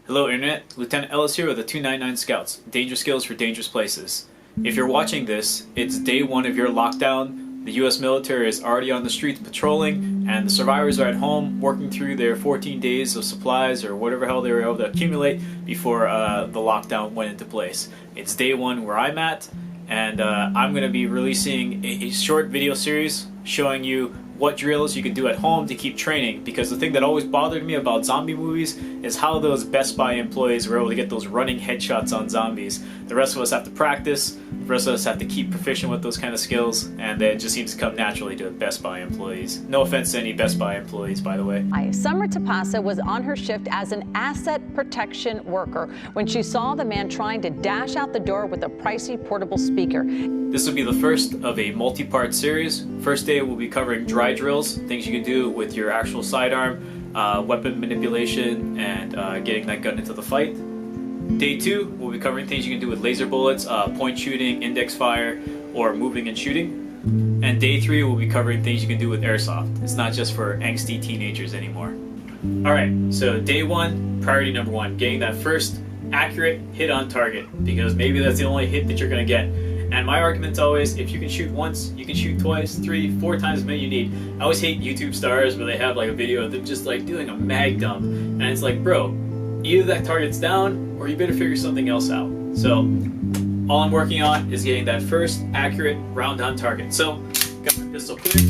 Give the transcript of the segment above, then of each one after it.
Hello Internet, Lieutenant Ellis here with the 299 Scouts, Dangerous Skills for Dangerous Places. If you're watching this, it's day one of your lockdown. The US military is already on the streets patrolling, and the survivors are at home working through their 14 days of supplies or whatever hell they were able to accumulate before the lockdown went into place. It's day one where I'm at, and I'm going to be releasing a short video series showing you what drills you can do at home to keep training, because the thing that always bothered me about zombie movies is how those Best Buy employees were able to get those running headshots on zombies. The rest of us have to practice, the rest of us have to keep proficient with those kind of skills, and it just seems to come naturally to Best Buy employees. No offense to any Best Buy employees, by the way. Summer Tapasa was on her shift as an asset protection worker when she saw the man trying to dash out the door with a pricey portable speaker. This will be the first of a multi-part series. First day we'll be covering dry drills, things you can do with your actual sidearm, weapon manipulation, and getting that gun into the fight. Day two, we'll be covering things you can do with laser bullets, point shooting, index fire, or moving and shooting. And day three, we'll be covering things you can do with airsoft. It's not just for angsty teenagers anymore. Alright, so day one, priority number one, getting that first accurate hit on target, because maybe that's the only hit that you're going to get. And my argument's always, if you can shoot once, you can shoot twice, 3, 4 times as many you need. I always hate YouTube stars where they have like a video of them just like doing a mag dump, and it's like, bro, either that target's down or you better figure something else out. So all I'm working on is getting that first accurate round on target. So got my pistol clear,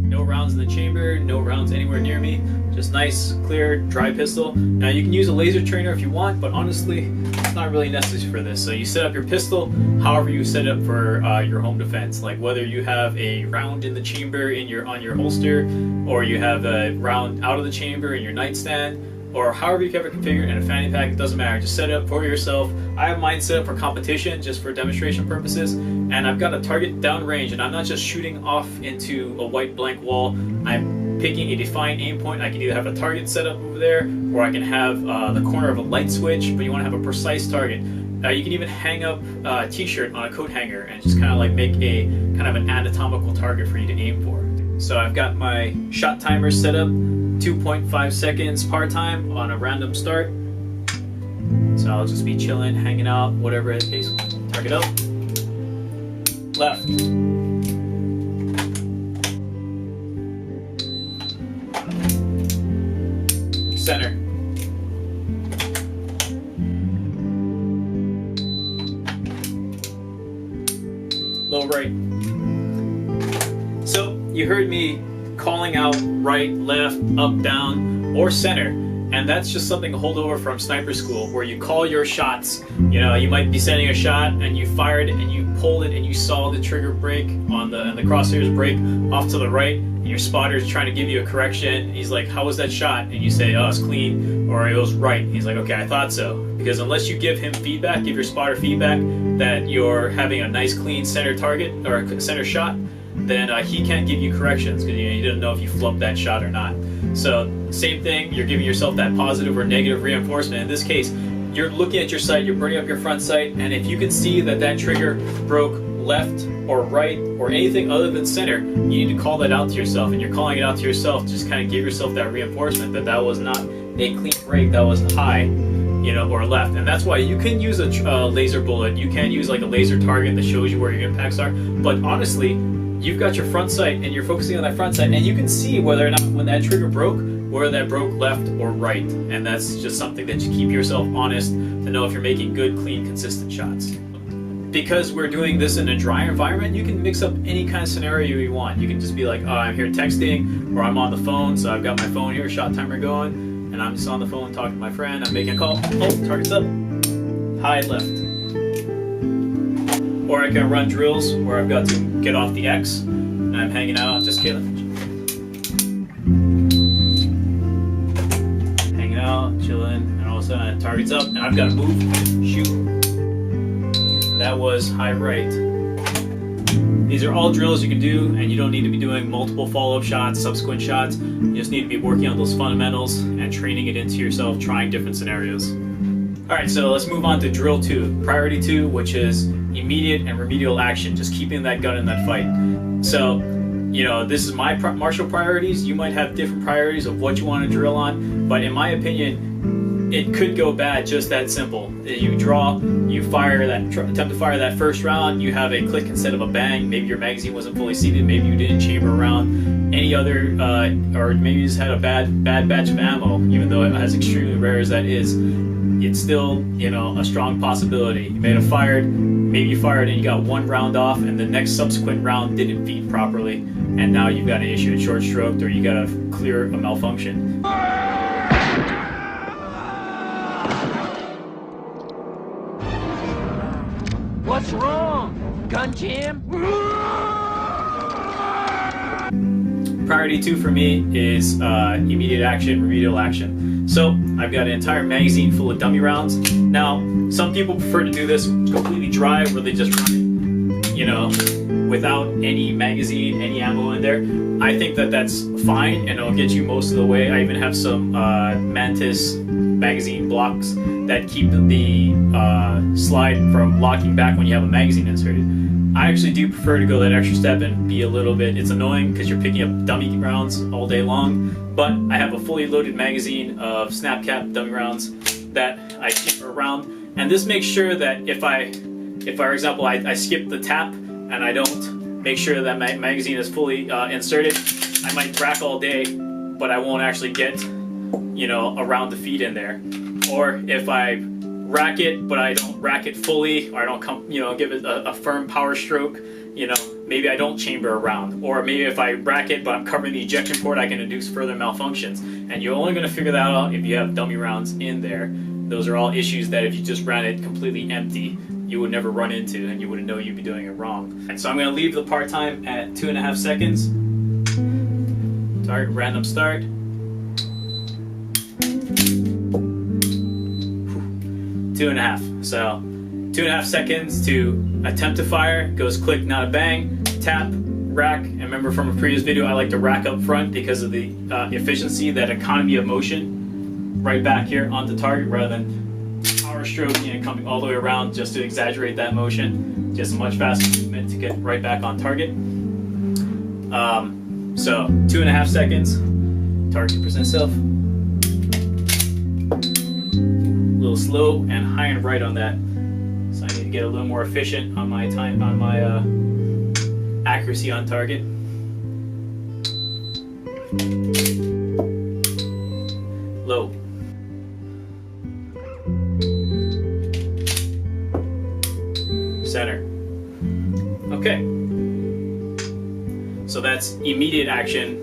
no rounds in the chamber, no rounds anywhere near me, just nice, clear, dry pistol. Now you can use a laser trainer if you want, but honestly, it's not really necessary for this. So you set up your pistol however you set it up for your home defense. Like whether you have a round in the chamber on your holster, or you have a round out of the chamber in your nightstand, or however you have it configured in a fanny pack, it doesn't matter. Just set it up for yourself. I have mine set up for competition, just for demonstration purposes, and I've got a target downrange, and I'm not just shooting off into a white blank wall. I'm picking a defined aim point. I can either have a target set up over there, or I can have the corner of a light switch, but you want to have a precise target. You can even hang up a t-shirt on a coat hanger and just kind of like make a kind of an anatomical target for you to aim for. So I've got my shot timer set up, 2.5 seconds par time on a random start. So I'll just be chilling, hanging out, whatever the case. Target up, left, center, low right. So you heard me calling out right, left, up, down, or center, and that's just something to hold over from sniper school, where you call your shots. You know, you might be sending a shot and you fired and you pulled it and you saw the trigger break on the crosshairs break off to the right, and your spotter's trying to give you a correction. He's like, how was that shot? And you say, oh, it's clean, or it was right. He's like, okay, I thought so. Because unless you give him feedback, give your spotter feedback that you're having a nice clean center target or a center shot, then he can't give you corrections, because he doesn't know if you flubbed that shot or not. So same thing, you're giving yourself that positive or negative reinforcement. In this case, you're looking at your sight, you're burning up your front sight, and if you can see that that trigger broke left or right or anything other than center, you need to call that out to yourself. And you're calling it out to yourself, just kind of give yourself that reinforcement that that was not a clean break, that was high, you know, or left. And that's why you can use a laser bullet, you can use like a laser target that shows you where your impacts are, but honestly, you've got your front sight and you're focusing on that front sight, and you can see whether or not when that trigger broke, whether that broke left or right. And that's just something that you keep yourself honest to know if you're making good, clean, consistent shots. Because we're doing this in a dry environment, you can mix up any kind of scenario you want. You can just be like, oh, I'm here texting, or I'm on the phone, so I've got my phone here, shot timer going, and I'm just on the phone talking to my friend, I'm making a call, oh, target's up, high left. Or I can run drills where I've got to get off the X and I'm hanging out, just killing. Hanging out, chilling, and all of a sudden target's up and I've got to move, shoot. And that was high right. These are all drills you can do, and you don't need to be doing multiple follow-up shots, subsequent shots. You just need to be working on those fundamentals and training it into yourself, trying different scenarios. Alright, so let's move on to drill 2, priority 2, which is immediate and remedial action, just keeping that gun in that fight. So, you know, this is my martial priorities. You might have different priorities of what you want to drill on, but in my opinion, it could go bad, just that simple. You draw, you fire that, attempt to fire that first round, you have a click instead of a bang. Maybe your magazine wasn't fully seated, maybe you didn't chamber around any other, or maybe you just had a bad batch of ammo. Even though as extremely rare as that is, it's still, you know, a strong possibility. You may have fired, maybe you fired and you got one round off, and the next subsequent round didn't feed properly, and now you've got to issue a short stroked, or you got to clear a malfunction. What's wrong? Gun jam? Priority 2 for me is immediate action, remedial action. So I've got an entire magazine full of dummy rounds. Now, some people prefer to do this completely dry, where they just run it, you know, without any magazine, any ammo in there. I think that that's fine, and it'll get you most of the way. I even have some Mantis magazine blocks that keep the slide from locking back when you have a magazine inserted. I actually do prefer to go that extra step and be a little bit, it's annoying because you're picking up dummy rounds all day long, but I have a fully loaded magazine of snap cap dummy rounds that I keep around, and this makes sure that if for example, I skip the tap and I don't make sure that my magazine is fully inserted, I might rack all day, but I won't actually get, you know, a round to feed in there. Or if I rack it, but I don't rack it fully, or I don't give it a firm power stroke, you know, maybe I don't chamber a round. Or maybe if I rack it, but I'm covering the ejection port, I can induce further malfunctions. And you're only going to figure that out if you have dummy rounds in there. Those are all issues that if you just ran it completely empty, you would never run into, and you wouldn't know you'd be doing it wrong. And so I'm going to leave the part time at 2.5 seconds. Target random start. 2.5. So 2.5 seconds to attempt to fire, goes click, not a bang, tap, rack, and remember from a previous video, I like to rack up front because of the efficiency, that economy of motion, right back here onto target, rather than power stroking and coming all the way around just to exaggerate that motion. Just a much faster movement to get right back on target. So 2.5 seconds, target percent self. A little slow and high and right on that, so I need to get a little more efficient on my time, on my accuracy on target. Low. Center. Okay, so that's immediate action.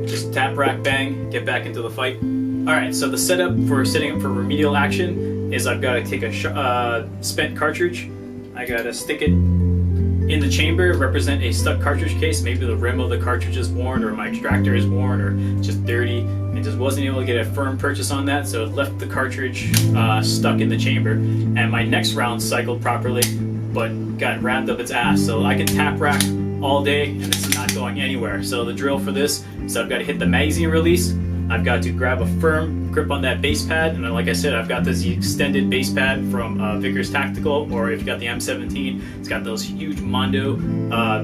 Just tap, rack, bang, get back into the fight. Alright, so the setup for setting up for remedial action is I've got to take a spent cartridge. I got to stick it in the chamber, represent a stuck cartridge case. Maybe the rim of the cartridge is worn, or my extractor is worn, or just dirty. I just wasn't able to get a firm purchase on that, so it left the cartridge stuck in the chamber. And my next round cycled properly, but got rammed up its ass. So I can tap rack all day, and this is not going anywhere. So the drill for this is I've got to hit the magazine release. I've got to grab a firm grip on that base pad, and then, like I said, I've got this extended base pad from Vickers Tactical, or if you've got the M17, it's got those huge Mondo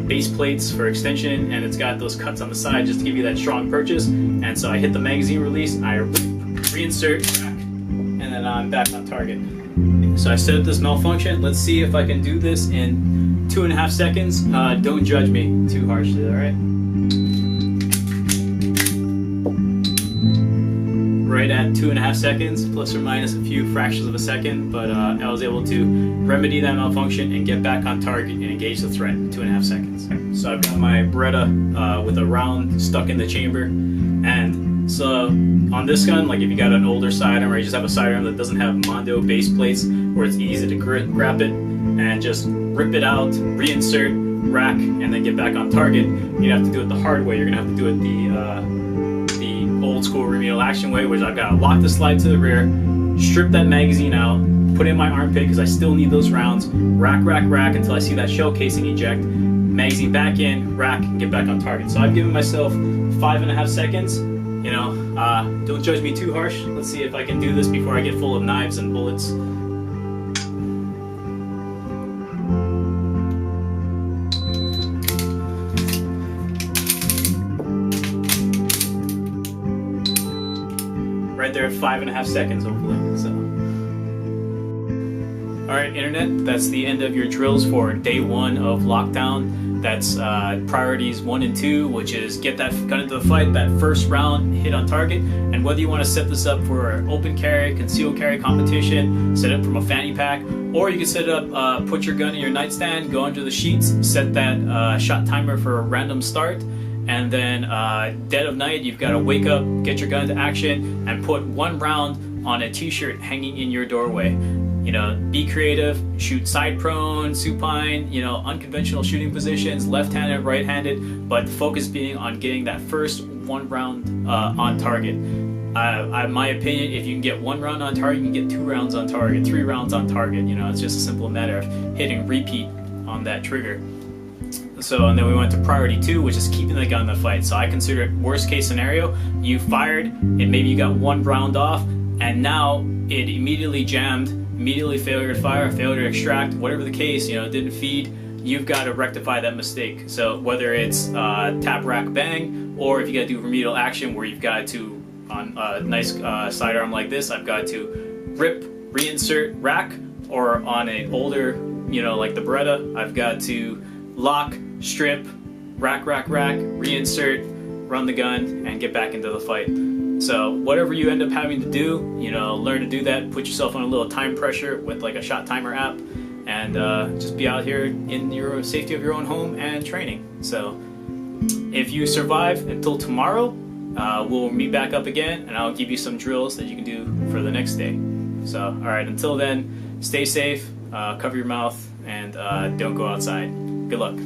base plates for extension, and it's got those cuts on the side just to give you that strong purchase. And so I hit the magazine release, I reinsert, rack, and then I'm back on target. So I set up this malfunction. Let's see if I can do this in 2.5 seconds. Don't judge me too harshly, alright? Right at 2.5 seconds, plus or minus a few fractions of a second, but I was able to remedy that malfunction and get back on target and engage the threat in 2.5 seconds. So I've got my Beretta with a round stuck in the chamber, and so on this gun, like if you got an older sidearm, or you just have a sidearm that doesn't have Mondo base plates, where it's easy to grab it and just rip it out, reinsert, rack, and then get back on target, you'd have to do it the hard way. You're gonna have to do it the old school remedial action way, which I've got to lock the slide to the rear, strip that magazine out, put it in my armpit because I still need those rounds, rack, rack, rack until I see that shell casing eject, magazine back in, rack, and get back on target. So I've given myself 5.5 seconds. You know, don't judge me too harsh. Let's see if I can do this before I get full of knives and bullets. right there at 5.5 seconds, hopefully. So. Alright, Internet, that's the end of your drills for day 1 of lockdown. That's priorities 1 and 2, which is get that gun into the fight, that first round hit on target. And whether you want to set this up for open carry, concealed carry competition, set it from a fanny pack, or you can set it up, put your gun in your nightstand, go under the sheets, set that shot timer for a random start, and then dead of night, you've got to wake up, get your gun into action, and put 1 round on a t-shirt hanging in your doorway. You know, be creative, shoot side prone, supine, you know, unconventional shooting positions, left-handed, right-handed, but the focus being on getting that first 1 round on target. In my opinion, if you can get 1 round on target, you can get 2 rounds on target, 3 rounds on target. You know, it's just a simple matter of hitting repeat on that trigger. So, and then we went to priority 2, which is keeping the gun in the fight. So I consider it worst case scenario, you fired, and maybe you got 1 round off, and now it immediately jammed, immediately failure to fire, failure to extract, whatever the case, you know, it didn't feed, you've got to rectify that mistake. So whether it's tap, rack, bang, or if you got to do remedial action where you've got to, on a nice sidearm like this, I've got to rip, reinsert, rack, or on an older, you know, like the Beretta, I've got to lock, strip, rack, rack, rack, reinsert, run the gun, and get back into the fight. So whatever you end up having to do, you know, learn to do that, put yourself on a little time pressure with like a shot timer app, and just be out here in your safety of your own home and training. So if you survive until tomorrow, we'll meet back up again, and I'll give you some drills that you can do for the next day. So, alright, until then, stay safe, cover your mouth, and don't go outside. Good luck.